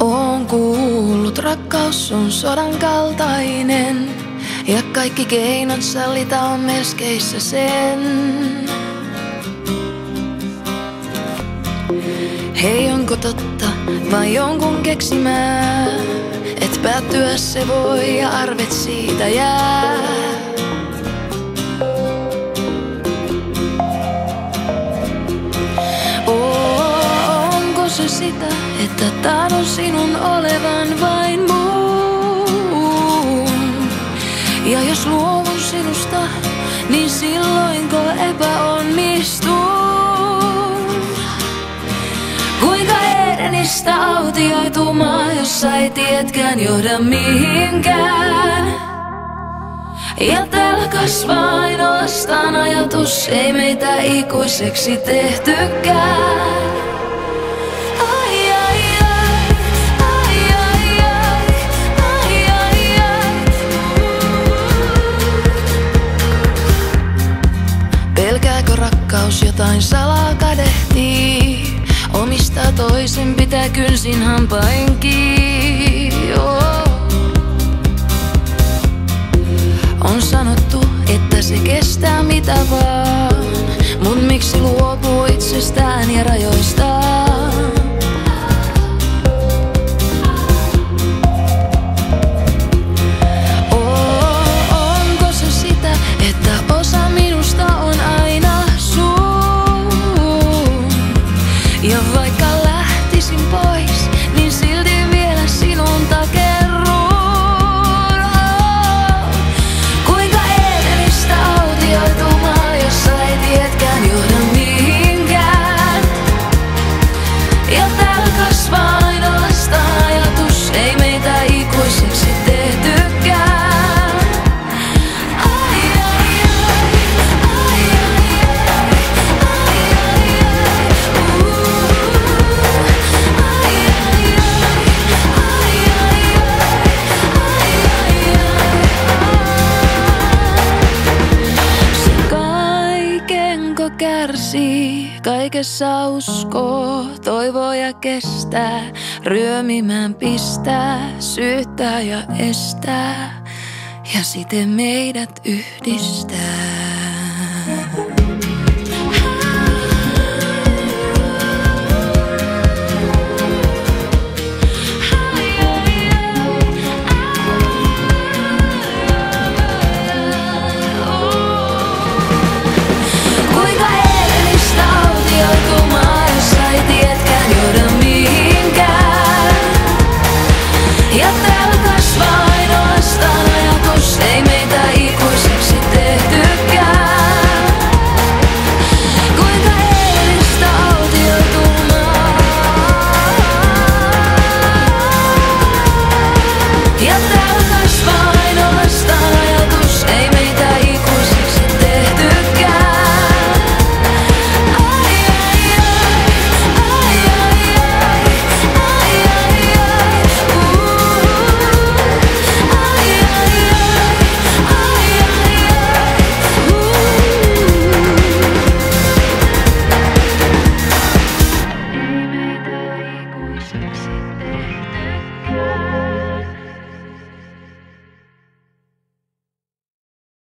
Oon kuullut, rakkaus on sodan kaltainen ja kaikki keinot sallita on melskeissä sen. Hei, onko totta vai jonkun keksimää, et päättyä se voi ja arvet siitä jää. Onko se sitä, että tahdon sinun olevan vain muun? Ja jos luovun sinusta, niin silloinko epäonnistun? Kuinka Edenistä autioitumaa, jossa ei tietkään johda mihinkään? Ja täällä kasvaa ainoastaan ajatus, ei meitä ikuiseksi tehtykään. Pelkääkö rakkaus jotain salaa kadehtii? Omistaa toisen, pitää kynsin hampain kiinni. On sanottu, että se kestää mitä vaan, mut miksi luopuu itsestään ja rajoistaan? Onko se sitä, että osa minusta on aina sun? Ja vaikka lähtisin pois, niin silti vielä sinun takerruun. Kuinka Edenistä autioitumaa, jossa ei tietkään johda mihinkään? Ja täällä kasvaa ainoastaan ajatus, ei meitä ikuiseksi tehtykään. Kärsii, kaikessa uskoo, toivoo ja kestää, ryömimään pistää, syyttää ja estää, ja siten meidät yhdistää.